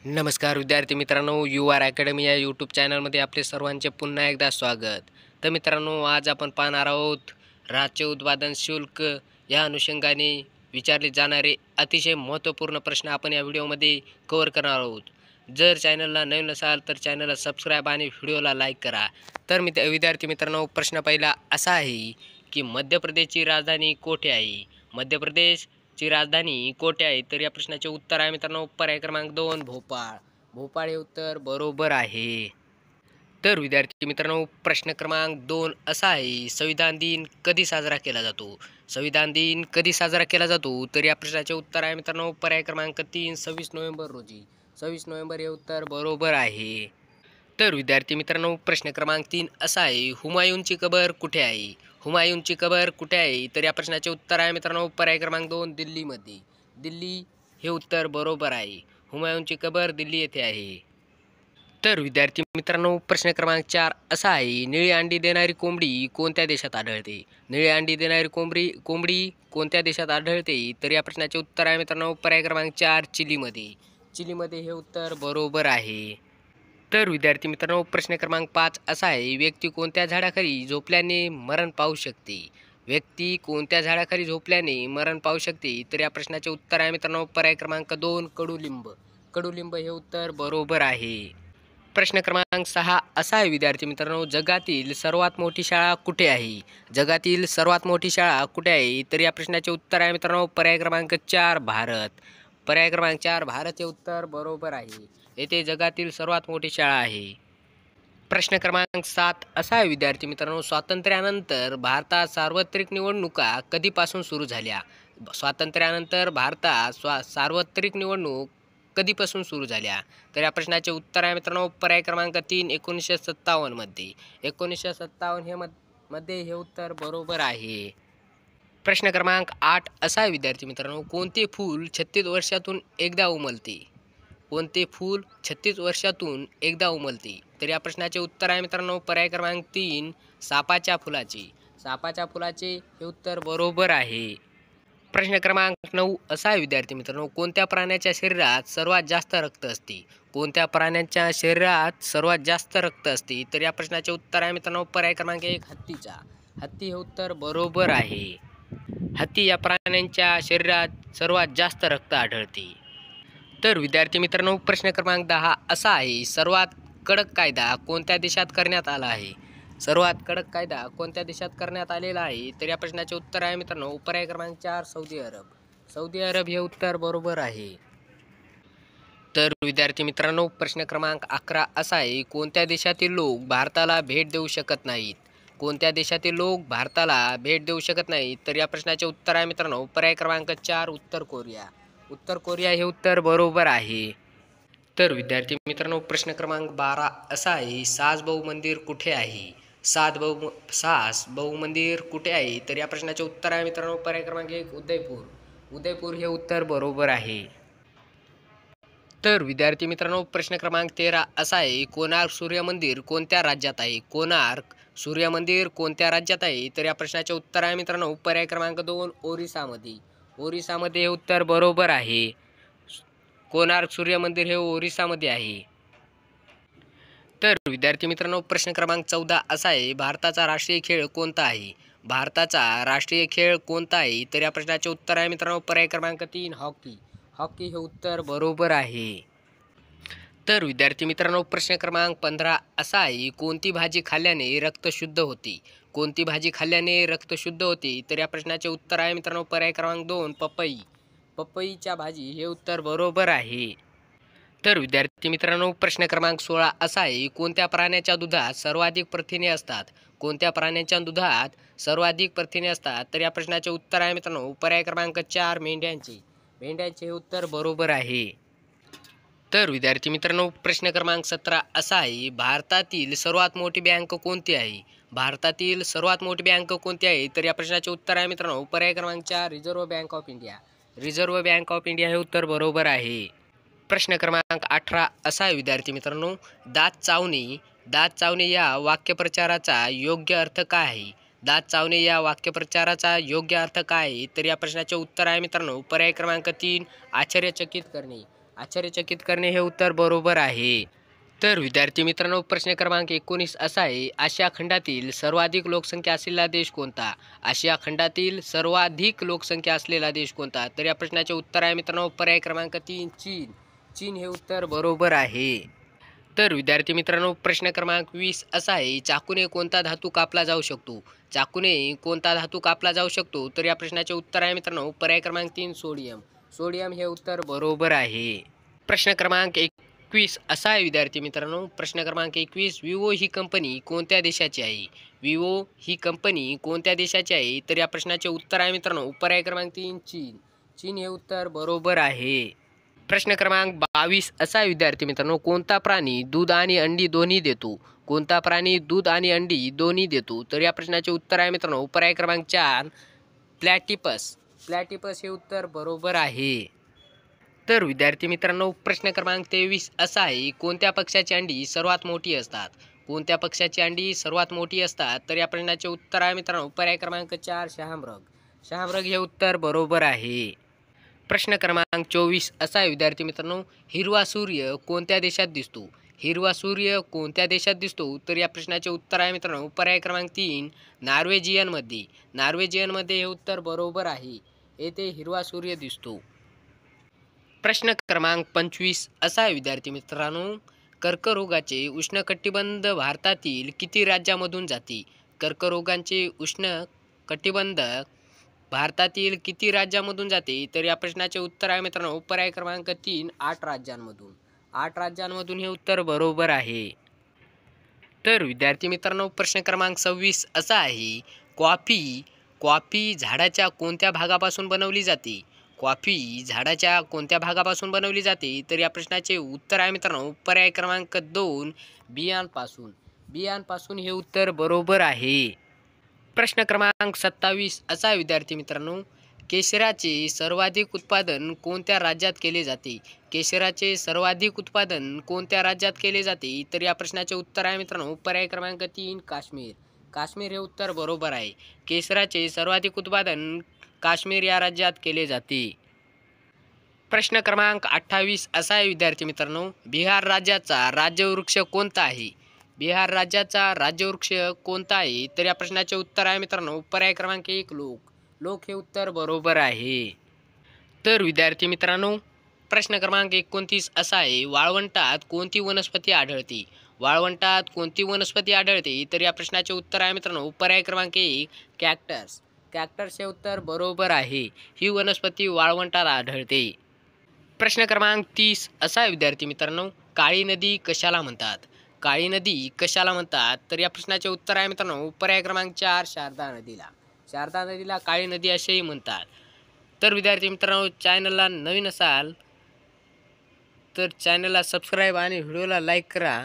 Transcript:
नमस्कार विद्यार्थी मित्रांनो, यू आर अकॅडमी या यूट्यूब चॅनलमध्ये आपले सर्वांचे पुन्हा एकदा स्वागत. तर मित्रांनो, आज आपण पाहणार आहोत राज्य उत्पादन शुल्क या अनुषंगाने विचारले जाणारे अतिशय महत्त्वपूर्ण प्रश्न आपण या व्हिडिओमध्ये कव्हर करणार आहोत. जर चॅनलला नवीन असाल तर चॅनलला सबस्क्राईब आणि व्हिडिओला लाईक करा. तर विद्यार्थी मित्रांनो, प्रश्न पहिला असा आहे की मध्य प्रदेशची राजधानी कोठे आहे? मध्य प्रदेश ची राजधानी कोठे आहे? तर या प्रश्नाचे उत्तर आहे मित्रांनो पर्याय क्रमांक 2 भोपाळ. भोपाळ हे उत्तर बरोबर आहे. तर विद्यार्थी मित्रांनो, प्रश्न क्रमांक 2 असा आहे, संविधान दिन कधी साजरा केला जातो? संविधान दिन कधी साजरा केला जातो? तर या प्रश्नाचे उत्तर आहे मित्रांनो पर्याय क्रमांक 3 26 नोव्हेंबर रोजी. 26 नोव्हेंबर हे उत्तर बरोबर आहे. तर विद्यार्थी मित्रांनो, प्रश्न क्रमांक 3 असा आहे, हुमायूनची कबर कुठे आहे? हुमायूनची कबर कुठे आहे? तर या प्रश्नाचे उत्तर आहे मित्रांनो पर्याय क्रमांक 2 दिल्लीमध्ये. दिल्ली हे उत्तर बरोबर आहे. हुमायूनची कबर दिल्ली येथे आहे. तर विद्यार्थी मित्रांनो, प्रश्न क्रमांक 4 असा आहे, निळी अंडी देणारी कोंबडी कोणत्या देशात आढळते? निळी अंडी देणारी कोंबडी कोणत्या देशात आढळते? तर या प्रश्नाचे उत्तर आहे मित्रांनो पर्याय क्रमांक 4 चिलीमध्ये. चिलीमध्ये हे उत्तर बरोबर आहे. तर विद्यार्थी मित्रांनो, प्रश्न क्रमांक 5 असा आहे, व्यक्ती कोणत्या झाडाखाली झोपल्याने मरण पावू शकते? व्यक्ती कोणत्या झाडाखाली झोपल्याने मरण पावू शकते? तर या प्रश्नाचे उत्तर आहे मित्रांनो पर्याय क्रमांक 2 कडुलिंब. कडुलिंब हे उत्तर बरोबर आहे. प्रश्न क्रमांक 6 असा आहे विद्यार्थी मित्रांनो, जगातील सर्वात मोठी शाळा कुठे आहे? जगातील सर्वात मोठी शाळा कुठे आहे? तर या प्रश्नाचे उत्तर आहे मित्रांनो पर्याय क्रमांक 4 भारत. पर्याय क्रमांक 4 भारत हे उत्तर बरोबर आहे. येथे जगातील सर्वात मोठी शाळा आहे. प्रश्न क्रमांक 7 असा आहे विद्यार्थी मित्रांनो, स्वातंत्र्यानंतर भारतात सार्वत्रिक निवडणुका कधीपासून सुरू झाल्या? स्वातंत्र्यानंतर भारतात सार्वत्रिक निवडणूक कधीपासून सुरू झाल्या? तर या प्रश्नाचे उत्तर आहे मित्रांनो पर्याय क्रमांक 3 1957 मध्ये. 1957 हे मध्ये हे उत्तर बरोबर आहे. प्रश्न क्रमांक 8 असा आहे विद्यार्थी मित्रांनो, कोणते फूल 36 वर्षातून एकदा उमलते? कोणते फूल 36 वर्षातून एकदा उमलते? तर या प्रश्नाचे उत्तर आहे मित्रांनो पर्याय क्रमांक 3 सापाच्या फुलाचे. सापाच्या फुलाचे हे उत्तर बरोबर आहे. प्रश्न क्रमांक 9 असा आहे विद्यार्थी मित्रांनो, कोणत्या प्राण्याच्या शरीरात सर्वात जास्त रक्त असते? कोणत्या प्राण्याच्या शरीरात सर्वात जास्त रक्त असते? तर या प्रश्नाचे उत्तर आहे मित्रांनो पर्याय क्रमांक 1 हत्तीचा. हत्ती हे उत्तर बरोबर आहे. हत्ती या प्राण्यांच्या शरीरात सर्वात जास्त रक्त आढळते. तर विद्यार्थी मित्रांनो, प्रश्न क्रमांक 10 असा आहे, सर्वात कडक कायदा कोणत्या देशात करण्यात आला आहे? सर्वात कडक कायदा कोणत्या देशात करण्यात आलेला आहे? तर या प्रश्नाचे उत्तर आहे मित्रांनो पर्याय क्रमांक 4 सौदी अरब. सौदी अरब हे उत्तर बरोबर आहे. तर विद्यार्थी मित्रांनो, प्रश्न क्रमांक 11 असा आहे, कोणत्या देशातील लोक भारताला भेट देऊ शकत नाहीत? कोणत्या देशातील लोक भारताला भेट देऊ शकत नाहीत? तर या प्रश्नाचे उत्तर आहे मित्रांनो पर्याय क्रमांक 4 उत्तर कोरिया. उत्तर कोरिया हे उत्तर बरोबर आहे. तर विद्यार्थी मित्रांनो, प्रश्न क्रमांक 12 असा आहे, सासबहू मंदिर कुठे आहे? सासबहू मंदिर कुठे आहे? तर या प्रश्नाचे उत्तर आहे मित्रांनो पर्याय क्रमांक 1 उदयपूर. उदयपूर हे उत्तर बरोबर आहे. तर विद्यार्थी मित्रांनो, प्रश्न क्रमांक 13 असा आहे, कोणार्क सूर्य मंदिर कोणत्या राज्यात आहे? कोणार्क सूर्य मंदिर कोणत्या राज्यात आहे? तर या प्रश्नाचे उत्तर आहे मित्रांनो पर्याय क्रमांक 2 ओरिसामध्ये. ओरिसामध्ये हे उत्तर बरोबर आहे. कोणार्क सूर्य मंदिर हे ओरिसामध्ये आहे. तर विद्यार्थी मित्रांनो, प्रश्न क्रमांक 14 असा आहे, भारताचा राष्ट्रीय खेळ कोणता आहे? भारताचा राष्ट्रीय खेळ कोणता आहे? तर या प्रश्नाचे उत्तर आहे मित्रांनो पर्याय क्रमांक 3 हॉकी. हॉकी हे उत्तर बरोबर आहे. तर विद्यार्थी मित्रांनो, प्रश्न क्रमांक 15 असा आहे, कोणती भाजी खाल्ल्याने रक्त शुद्ध होते? कोणती भाजी खाल्ल्याने रक्त शुद्ध होते? तर या प्रश्नाचे उत्तर आहे मित्रांनो पर्याय क्रमांक 2 पपई. पपईच्या भाजी हे उत्तर बरोबर आहे. तर विद्यार्थी मित्रांनो, प्रश्न क्रमांक 16 असा आहे, कोणत्या प्राण्याच्या दुधात सर्वाधिक प्रथिने असतात? कोणत्या प्राण्याच्या दुधात सर्वाधिक प्रथिने असतात? तर या प्रश्नाचे उत्तर आहे मित्रांनो पर्याय क्रमांक 4 मेंढ्यांचे. मेंढ्यांचे हे उत्तर बरोबर आहे. तर विद्यार्थी मित्रांनो, प्रश्न क्रमांक 17 असा आहे, भारतातील सर्वात मोठी बँक कोणती आहे? भारतातील सर्वात मोठी बँक कोणती आहे? तर या प्रश्नाचे उत्तर आहे मित्रांनो पर्याय क्रमांक 4 reserve bank of India. Reserve bank of India हे उत्तर बरोबर आहे. प्रश्न क्रमांक 18 असा आहे विद्यार्थी मित्रांनो, दात चावणे या वाक्यप्रचाराचा योग्य अर्थ काय आहे? दात चावणे या वाक्यप्रचाराचा योग्य अर्थ काय आहे? तर या प्रश्नाचे उत्तर आहे मित्रांनो पर्याय क्रमांक 3 आश्चर्यचकित करणे. आश्चर्यचकित करणे हे उत्तर बरोबर आहे. तर विद्यार्थी मित्रांनो, प्रश्न क्रमांक 19 असा आहे, आशिया खंडातील सर्वाधिक लोकसंख्या असलेला देश कोणता? आशिया खंडातील सर्वाधिक लोकसंख्या असलेला देश कोणता? तर या प्रश्नाचे उत्तर आहे मित्रांनो पर्याय क्रमांक 3 चीन. चीन हे उत्तर बरोबर आहे. तर विद्यार्थी मित्रांनो, प्रश्न क्रमांक 20 असा आहे, चाकूने कोणता धातू कापला जाऊ शकतो? चाकूने कोणता धातू कापला जाऊ शकतो? तर या प्रश्नाचे उत्तर आहे मित्रांनो पर्याय क्रमांक 3 सोडियम. सोडियम हे उत्तर बरोबर आहे. प्रश्न क्रमांक 21 असा आहे विद्यार्थी मित्रांनो, प्रश्न क्रमांक 21, विवो ही कंपनी कोणत्या देशाची आहे? विवो ही कंपनी कोणत्या देशाची आहे? तर या प्रश्नाचे उत्तर आहे मित्रांनो पर्याय क्रमांक 3 चीन. चीन हे उत्तर बरोबर आहे. प्रश्न क्रमांक 22 असा आहे विद्यार्थी मित्रांनो, कोणता प्राणी दूध आणि अंडी दोन्ही देतो? कोणता प्राणी दूध आणि अंडी दोन्ही देतो? तर या प्रश्नाचे उत्तर आहे मित्रांनो पर्याय क्रमांक 4 प्लॅटिपस. प्लॅटिपस हे उत्तर बरोबर आहे. तर विद्यार्थी मित्रांनो, प्रश्न क्रमांक 23 असा आहे, कोणत्या पक्षाची अंडी सर्वात मोठी असतात? कोणत्या पक्षाची अंडी सर्वात मोठी असतात? तर या प्रश्नाचे उत्तर आहे मित्रांनो पर्याय क्रमांक 4 शहामृग. शहामृग हे उत्तर बरोबर आहे. प्रश्न क्रमांक 24 असा आहे विद्यार्थी मित्रांनो, हिरवा सूर्य कोणत्या देशात दिसतो? हिरवा सूर्य कोणत्या देशात दिसतो? तर या प्रश्नाचे उत्तर आहे मित्रांनो पर्याय क्रमांक 3 नॉर्वेजियनमध्ये. नॉर्वेजियनमध्ये हे उत्तर बरोबर आहे. येथे हिरवा सूर्य दिसतो. प्रश्न क्रमांक 25 असा आहे विद्यार्थी मित्रांनो, कर्करोगाचे उष्णकटिबंध भारतातील किती राज्यामधून जाते? कर्करोगाचे उष्णकटिबंध भारतातील किती राज्यामधून जाते? तर या प्रश्नाचे उत्तर आहे मित्रांनो पर्याय क्रमांक 3 8 राज्यांमधून. 8 राज्यांमधून हे उत्तर बरोबर आहे. तर विद्यार्थी मित्रांनो, प्रश्न क्रमांक 26 असा आहे, कॉफी कॉफी झाडाच्या कोणत्या भागापासून बनवली जाते? कॉफी झाडाच्या कोणत्या भागापासून बनवली जाते? तर या प्रश्नाचे उत्तर आहे मित्रांनो पर्याय क्रमांक 2 बियांपासून. बियांपासून हे उत्तर बरोबर आहे. प्रश्न क्रमांक 27 असा विद्यार्थी मित्रांनो, केशराचे सर्वाधिक उत्पादन कोणत्या राज्यात केले जाते? केशराचे सर्वाधिक उत्पादन कोणत्या राज्यात केले जाते? तर या प्रश्नाचे उत्तर आहे मित्रांनो पर्याय क्रमांक 3 काश्मीर. काश्मीर हे उत्तर बरोबर आहे. केशराचे सर्वाधिक उत्पादन काश्मीर या राज्यात केले जाते. प्रश्न क्रमांक 28 असा आहे विद्यार्थी मित्रांनो, बिहार राज्याचा राज्यवृक्ष कोणता आहे? बिहार राज्याचा राज्यवृक्ष कोणता आहे? तर या प्रश्नाचे उत्तर आहे मित्रांनो पर्याय क्रमांक 1 लोक. लोक हे उत्तर बरोबर आहे. तर विद्यार्थी मित्रांनो, प्रश्न क्रमांक 29 असा आहे, वाळवंटात कोणती वनस्पती आढळते? वाळवंटात कोणती वनस्पती आढळते? तर या प्रश्नाचे उत्तर आहे मित्रांनो पर्याय क्रमांक 1 कॅक्टस. कॅक्टस हे उत्तर बरोबर आहे. ही वनस्पती वाळवंटात आढळते. प्रश्न क्रमांक 30 असा आहे विद्यार्थी मित्रांनो, काळी नदी कशाला म्हणतात? काळी नदी कशाला म्हणतात? तर या प्रश्नाचे उत्तर आहे मित्रांनो पर्याय क्रमांक 4 शारदा नदीला. शारदा नदीला काळी नदी असेही म्हणतात. तर विद्यार्थी मित्रांनो, चॅनलला नवीन असाल तर चॅनलला सबस्क्राईब आणि व्हिडिओला लाईक करा.